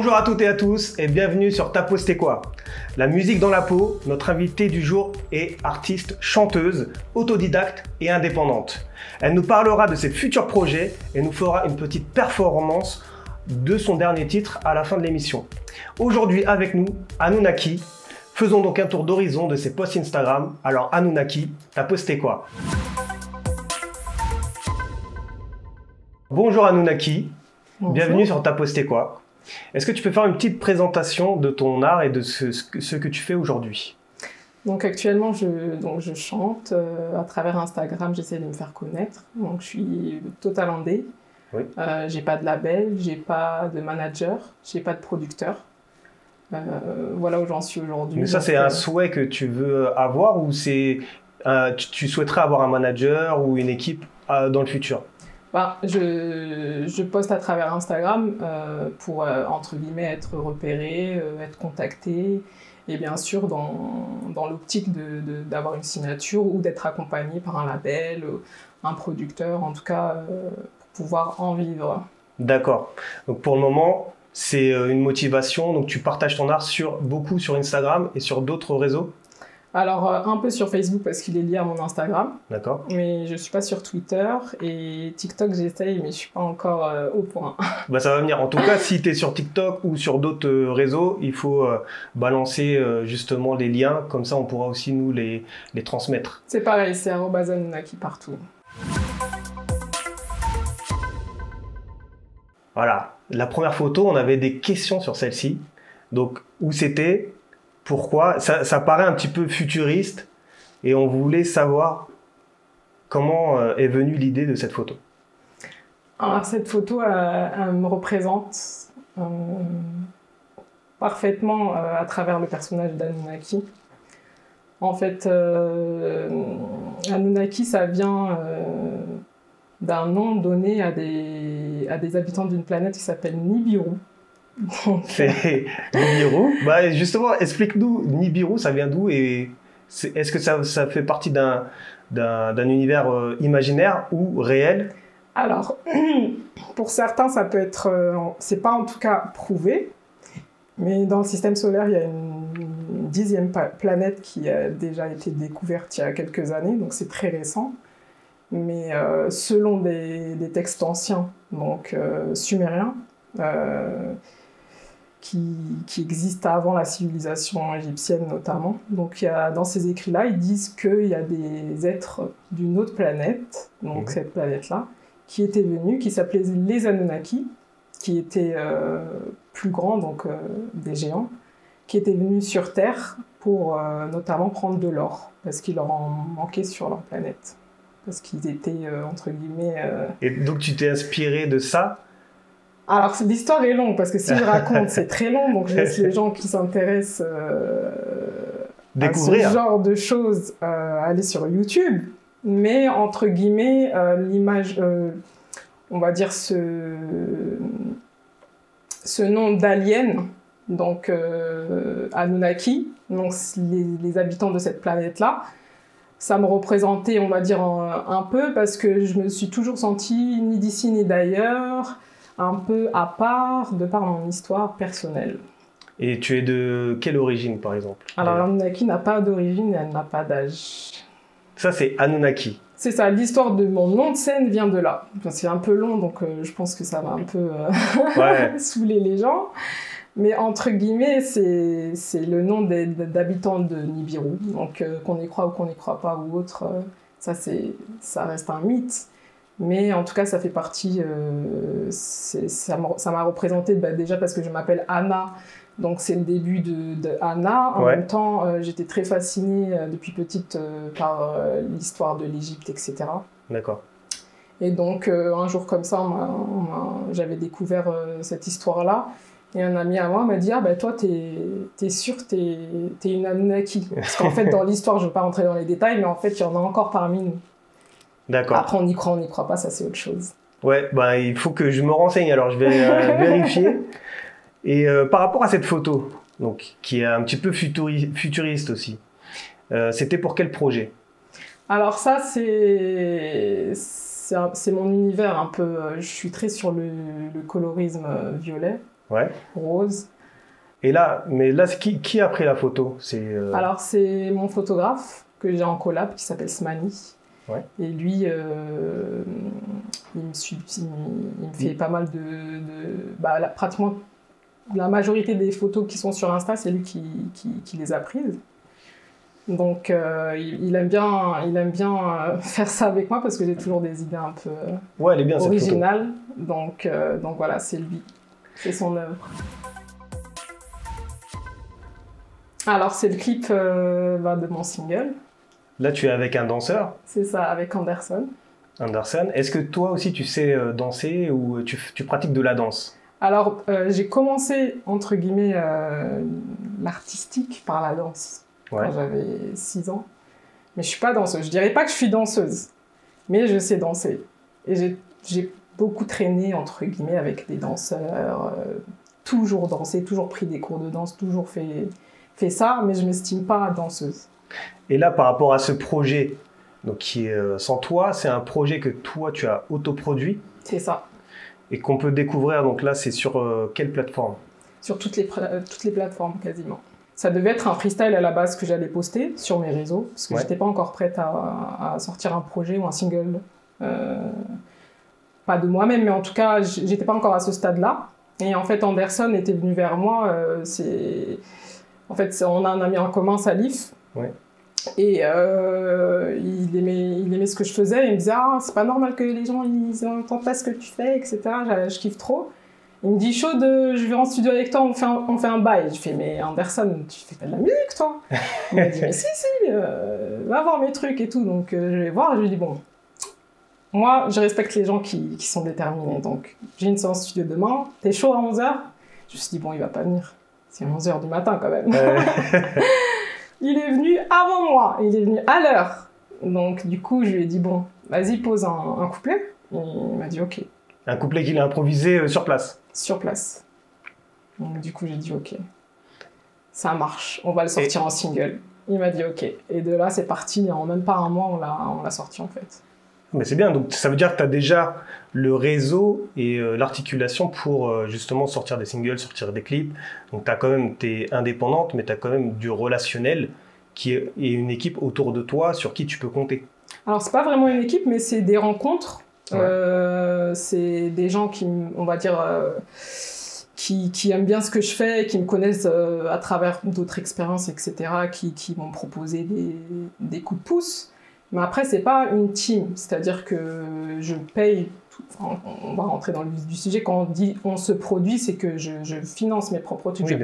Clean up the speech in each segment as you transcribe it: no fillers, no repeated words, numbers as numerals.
Bonjour à toutes et à tous et bienvenue sur Ta peau c'était quoi? La musique dans la peau, notre invitée du jour est artiste, chanteuse, autodidacte et indépendante. Elle nous parlera de ses futurs projets et nous fera une petite performance de son dernier titre à la fin de l'émission. Aujourd'hui avec nous, Anunnaki. Faisons donc un tour d'horizon de ses posts Instagram. Alors Anunnaki, ta peau c'était quoi? Bonjour Anunnaki, Bonjour. Bienvenue sur Ta peau c'était quoi? Est-ce que tu peux faire une petite présentation de ton art et de ce que tu fais aujourd'hui? Donc actuellement, je chante à travers Instagram, j'essaie de me faire connaître. Donc je suis total indé. Oui. J'ai pas de label, j'ai pas de manager, j'ai pas de producteur. Voilà où j'en suis aujourd'hui. Mais ça, c'est un souhait que tu veux avoir ou tu souhaiterais avoir un manager ou une équipe dans le futur? Je poste à travers Instagram pour, entre guillemets, être repéré, être contacté, et bien sûr dans l'optique d'avoir une signature ou d'être accompagné par un label, un producteur, en tout cas, pour pouvoir en vivre. D'accord. Donc pour le moment, c'est une motivation, donc tu partages ton art beaucoup sur Instagram et sur d'autres réseaux? Alors, un peu sur Facebook parce qu'il est lié à mon Instagram. D'accord. Mais je ne suis pas sur Twitter et TikTok, j'essaye, mais je ne suis pas encore au point. Bah, ça va venir. En tout cas, si tu es sur TikTok ou sur d'autres réseaux, il faut balancer justement les liens. Comme ça, on pourra aussi nous les transmettre. C'est pareil, c'est @Anunnaki partout. Voilà. La première photo, on avait des questions sur celle-ci. Donc, où c'était? Pourquoi? Ça paraît un petit peu futuriste et on voulait savoir comment est venue l'idée de cette photo. Alors cette photo, elle me représente parfaitement à travers le personnage d'Anunnaki. En fait, Anunnaki, ça vient d'un nom donné à des habitants d'une planète qui s'appelle Nibiru. C'est Nibiru. Bah justement, explique-nous, Nibiru, ça vient d'où et est-ce que ça fait partie d'un univers imaginaire ou réel? Alors, pour certains, ça peut être, c'est pas en tout cas prouvé, mais dans le système solaire, il y a une 10e planète qui a déjà été découverte il y a quelques années, donc c'est très récent. Mais selon des textes anciens, donc sumériens, qui existent avant la civilisation égyptienne notamment. Donc dans ces écrits-là, ils disent qu'il y a des êtres d'une autre planète, donc cette planète-là, qui étaient venus, qui s'appelaient les Anunnaki, qui étaient plus grands, donc des géants, qui étaient venus sur Terre pour notamment prendre de l'or, parce qu'il leur en manquait sur leur planète, parce qu'ils étaient, entre guillemets... Et donc tu t'es inspiré de ça? Alors, l'histoire est longue, parce que si je raconte, c'est très long, donc je laisse les gens qui s'intéressent à ce genre de choses aller sur YouTube. Mais, entre guillemets, l'image, on va dire ce nom d'alien, donc Anunnaki, donc les habitants de cette planète-là, ça me représentait, on va dire, un peu, parce que je me suis toujours sentie ni d'ici ni d'ailleurs, un peu à part, de par mon histoire personnelle. Et tu es de quelle origine, par exemple? Alors, l'Anunnaki n'a pas d'origine et elle n'a pas d'âge. Ça, c'est Anunnaki. C'est ça, l'histoire de mon nom de scène vient de là. C'est un peu long, donc je pense que ça va un peu saouler les gens. Mais entre guillemets, c'est le nom d'habitants de Nibiru. Donc, qu'on y croit ou qu'on n'y croit pas ou autre, ça reste un mythe. Mais en tout cas, ça fait partie, ça m'a représenté déjà parce que je m'appelle Anna, donc c'est le début de Anna. En même temps, j'étais très fascinée depuis petite par l'histoire de l'Égypte, etc. D'accord. Et donc, un jour comme ça, j'avais découvert cette histoire-là. Et un ami à moi m'a dit « Ah ben toi, t'es sûr que t'es une Anunnaki ?» Parce qu'en fait, dans l'histoire, je ne veux pas rentrer dans les détails, mais en fait, il y en a encore parmi nous. D'accord. Après, on y croit pas, ça c'est autre chose. Ouais, bah, il faut que je me renseigne, alors je vais vérifier. Et par rapport à cette photo, donc, qui est un petit peu futuriste aussi, c'était pour quel projet? Alors ça, c'est mon univers un peu... je suis très sur le colorisme violet. Ouais. Rose. Et là, mais là, qui a pris la photo? Alors, c'est mon photographe que j'ai en collab qui s'appelle Smani. Ouais. Et lui, il me fait pas mal pratiquement la majorité des photos qui sont sur Insta, c'est lui qui les a prises. Donc, il aime bien faire ça avec moi parce que j'ai toujours des idées un peu elle est bien, originales. Donc voilà, c'est lui. C'est son œuvre. Alors, c'est le clip de mon single. Là, tu es avec un danseur? C'est ça, avec Anderson. Anderson. Est-ce que toi aussi, tu sais danser ou tu pratiques de la danse? Alors, j'ai commencé, entre guillemets, l'artistique par la danse quand j'avais 6 ans. Mais je suis pas danseuse. Je dirais pas que je suis danseuse, mais je sais danser. Et j'ai beaucoup traîné, entre guillemets, avec des danseurs, toujours dansé, toujours pris des cours de danse, toujours fait ça, mais je m'estime pas danseuse. Et là, par rapport à ce projet, donc qui est sans toi, c'est un projet que toi, tu as autoproduit. C'est ça. Et qu'on peut découvrir, donc là, c'est sur quelle plateforme? Sur toutes les plateformes, quasiment. Ça devait être un freestyle à la base que j'allais poster sur mes réseaux, parce que j'étais pas encore prête à sortir un projet ou un single. Pas de moi-même, mais en tout cas, j'étais pas encore à ce stade-là. Et en fait, Anderson était venu vers moi. En fait, on a un ami en commun, Salif. Ouais. Et il aimait ce que je faisais. Il me disait « Ah, c'est pas normal que les gens ils n'entendent pas ce que tu fais, etc. » Je kiffe trop. Il me dit « Chaude, je vais en studio avec toi, on fait un bail. » Je fais « Mais Anderson, tu fais pas de la musique, toi ?» Il m'a dit « Mais si, va voir mes trucs et tout. » Donc je vais voir, je lui dis « Bon, moi, je respecte les gens qui sont déterminés. Donc j'ai une séance studio demain, t'es chaud à 11h ?» Je me suis dit « Bon, il va pas venir. C'est 11h du matin quand même. » Il est venu avant moi, il est venu à l'heure. Donc du coup, je lui ai dit, bon, vas-y, pose un couplet. Et il m'a dit, ok. Un couplet qu'il a improvisé sur place? Sur place. Donc du coup, j'ai dit, ok, ça marche, on va le sortir en single. Il m'a dit, ok. Et de là, c'est parti, en même pas un mois, on l'a sorti en fait. Mais c'est bien, donc ça veut dire que tu as déjà le réseau et l'articulation pour justement sortir des singles, sortir des clips. Donc tu es indépendante, mais tu as quand même du relationnel et une équipe autour de toi sur qui tu peux compter. Alors c'est pas vraiment une équipe, mais c'est des rencontres. Ouais. C'est des gens qui, on va dire, qui aiment bien ce que je fais, qui me connaissent à travers d'autres expériences, etc., qui m'ont proposé des coups de pouce. Mais après, c'est pas une team, c'est-à-dire que je paye, on va rentrer dans le vif du sujet, quand on dit on se produit, c'est que je finance mes propres trucs, oui,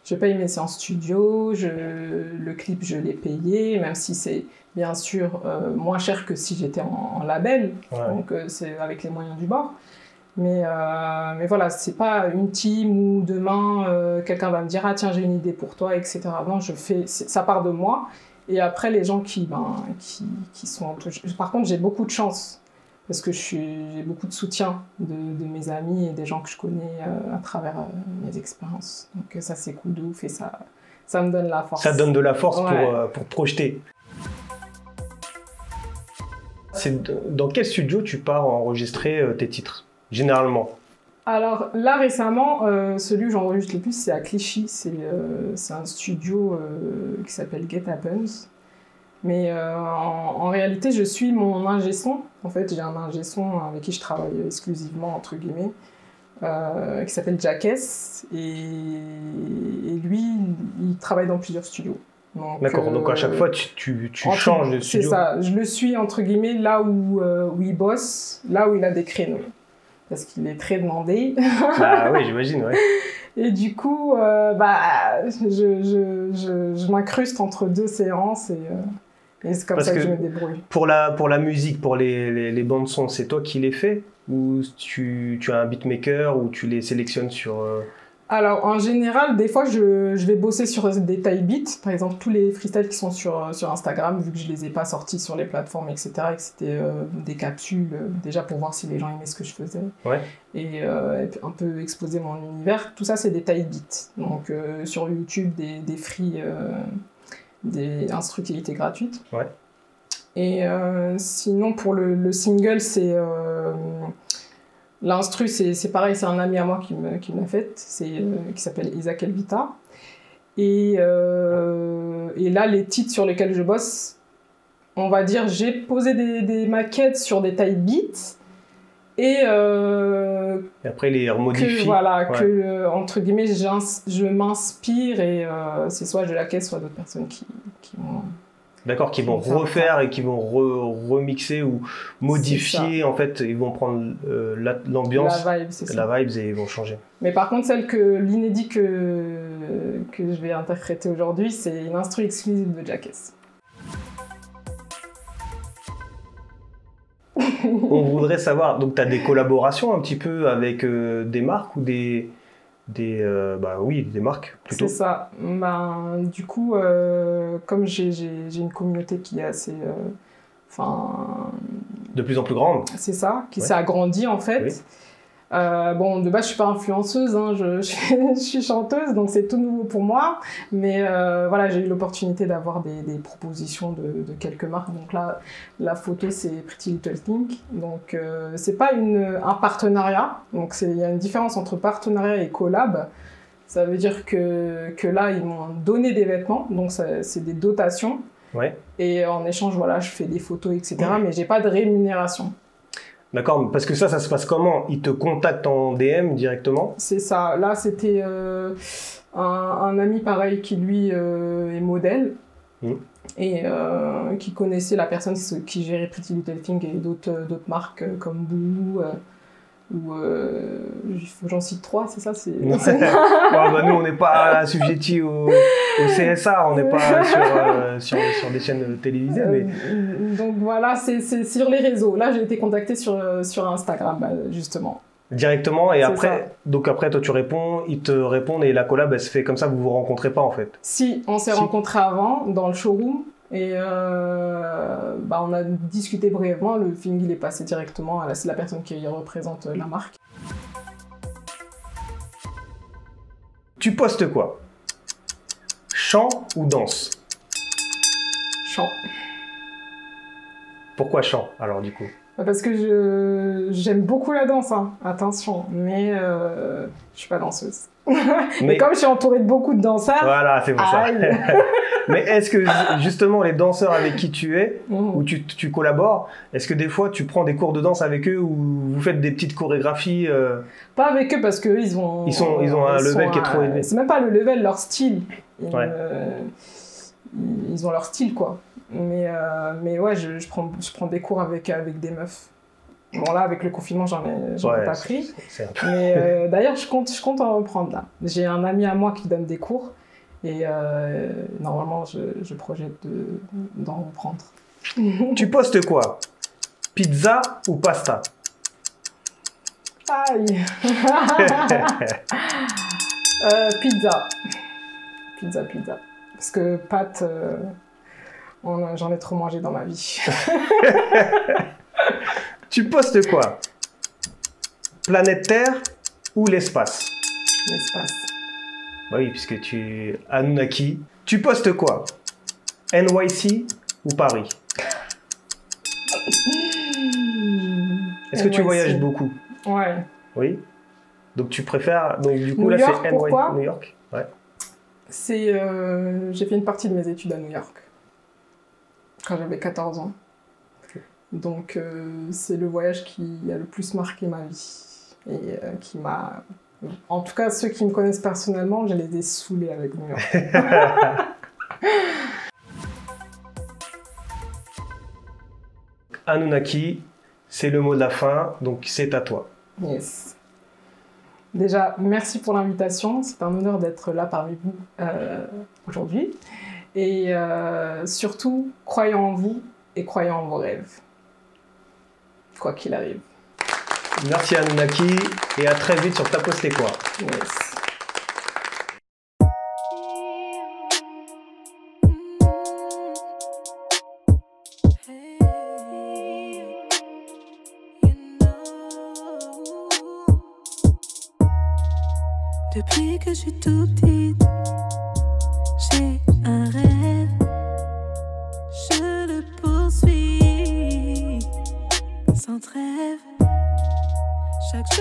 je paye mes séances studio, le clip je l'ai payé, même si c'est bien sûr moins cher que si j'étais en label, ouais. Donc c'est avec les moyens du bord. Mais voilà, c'est pas une team où demain quelqu'un va me dire « Ah tiens, j'ai une idée pour toi », etc. Non, ça part de moi. Et après, les gens qui sont... Par contre, j'ai beaucoup de chance, parce que j'ai beaucoup de soutien de mes amis et des gens que je connais à travers mes expériences. Donc ça, c'est cool de ouf et ça me donne la force. Ça donne de la force, ouais, pour projeter. Dans quel studio tu pars enregistrer tes titres, généralement? Alors là, récemment, celui où j'enregistre le plus, c'est à Clichy. C'est un studio qui s'appelle Get Happens. Mais en réalité, je suis mon ingé son. En fait, j'ai un ingé son avec qui je travaille exclusivement, entre guillemets, qui s'appelle Jackess. Et lui, il travaille dans plusieurs studios. D'accord, donc à chaque fois, tu changes de studio. C'est ça, je le suis, entre guillemets, là où il bosse, là où il a des créneaux. Parce qu'il est très demandé. Ah oui, j'imagine, ouais. Et du coup, je m'incruste entre deux séances et c'est comme ça que je me débrouille. Pour la musique, pour les bandes son, c'est toi qui les fais? Ou tu as un beatmaker ou tu les sélectionnes sur... Alors, en général, des fois, je vais bosser sur des taille beats. Par exemple, tous les freestyles qui sont sur Instagram, vu que je les ai pas sortis sur les plateformes, etc., et que c'était des capsules, déjà pour voir si les gens aimaient ce que je faisais. Ouais. Et un peu exposer mon univers. Tout ça, c'est des taille beats. Donc, sur YouTube, des free, des instructilités gratuites. Ouais. Et sinon, pour le single, c'est... L'instru, c'est pareil, c'est un ami à moi qui me l'a faite, qui s'appelle Isaac Elvita. Et là, les titres sur lesquels je bosse, on va dire, j'ai posé des maquettes sur des tailles beats. Et après, les remodifie. Entre guillemets, je m'inspire et c'est soit je la caisse, soit d'autres personnes qui vont... D'accord, qui vont refaire et qui vont remixer ou modifier, en fait, ils vont prendre l'ambiance, la vibe, c'est ça. La vibe et ils vont changer. Mais par contre, l'inédit que je vais interpréter aujourd'hui, c'est une instru exclusive de Jackass. On voudrait savoir, donc tu as des collaborations un petit peu avec des marques ou des marques plutôt. C'est ça. Du coup, comme j'ai une communauté qui est assez... de plus en plus grande. C'est ça, qui s'est agrandie en fait. Oui. De base, je suis pas influenceuse, hein, je suis chanteuse, donc c'est tout nouveau pour moi. Mais voilà, j'ai eu l'opportunité d'avoir des propositions de quelques marques. Donc là, la photo, c'est Pretty Little Thing. Donc c'est pas un partenariat. Donc il y a une différence entre partenariat et collab. Ça veut dire que là, ils m'ont donné des vêtements, donc c'est des dotations. Ouais. Et en échange, voilà, je fais des photos, etc. Mais j'ai pas de rémunération. D'accord, parce que ça se passe comment? Ils te contactent en DM directement? C'est ça. Là, c'était un ami pareil qui, lui, est modèle et qui connaissait la personne qui gérait Pretty Little Thing et d'autres marques comme Boo j'en cite 3, c'est ça? Nous, on n'est pas assujettis au CSA, on n'est pas sur des chaînes télévisées. Mais... Donc voilà, c'est sur les réseaux. Là, j'ai été contactée sur Instagram, justement. Directement, et après, toi tu réponds, ils te répondent, et la collab, elle se fait comme ça, vous vous rencontrez pas en fait? Si, on s'est rencontrés avant, dans le showroom. Et on a discuté brièvement, le feeling il est passé directement à la personne qui représente la marque. Tu postes quoi? Chant ou danse? Chant. Pourquoi chant alors du coup? Parce que j'aime beaucoup la danse, hein. Attention, mais je suis pas danseuse. Mais comme je suis entourée de beaucoup de danseurs... Voilà, c'est pour ça. Mais est-ce que justement les danseurs avec qui tu es, ou tu collabores, est-ce que des fois tu prends des cours de danse avec eux ou vous faites des petites chorégraphies Pas avec eux parce qu'eux ils ont un level qui est trop élevé. C'est même pas le level, leur style. Ils ont leur style quoi. Mais ouais, je prends des cours avec des meufs. Bon là, avec le confinement, j'en ai pas pris. Mais d'ailleurs, je compte en reprendre là. J'ai un ami à moi qui donne des cours. Et normalement, je projette d'en reprendre. Tu postes quoi? Pizza ou pasta? Aïe. Pizza. Pizza. Parce que pâtes, j'en ai trop mangé dans ma vie. Tu postes quoi? Planète Terre ou l'espace? L'espace. Bah oui, puisque tu es Anunnaki. Tu postes quoi? NYC ou Paris? Est-ce que tu voyages beaucoup? Ouais. Oui. Donc tu préfères... Donc du coup New là York, c'est pourquoi? New York. Ouais. J'ai fait une partie de mes études à New York. Quand j'avais 14 ans. Donc c'est le voyage qui a le plus marqué ma vie. Et qui m'a... En tout cas, ceux qui me connaissent personnellement, je les ai saoulés avec New York. Anunnaki, c'est le mot de la fin, donc c'est à toi. Yes. Déjà, merci pour l'invitation. C'est un honneur d'être là parmi vous aujourd'hui. Et surtout, croyez en vous et croyez en vos rêves. Quoi qu'il arrive. Merci Anunnaki et à très vite sur Tapo C'était quoi. Yes. Depuis que je suis tout petite, j'ai un rêve, je le poursuis sans trêve. Chaque jour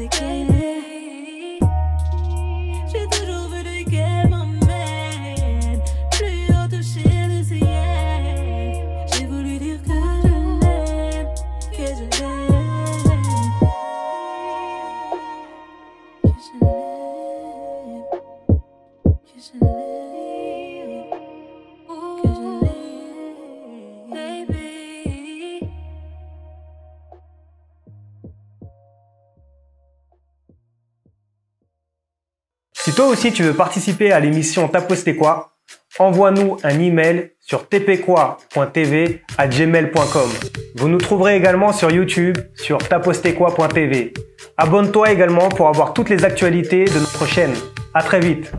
avec elle. J'ai toujours voulu qu'elle m'emmène plus haut toucher le ciel. J'ai voulu dire que je l'aime, que je l'aime, que je l'aime, que je l'aime, que je l'aime, baby. Si toi aussi tu veux participer à l'émission T'as posté quoi, envoie-nous un email sur tpquoi.tv@gmail.com. Vous nous trouverez également sur YouTube sur tapostéquoi.tv. Abonne-toi également pour avoir toutes les actualités de notre chaîne. À très vite.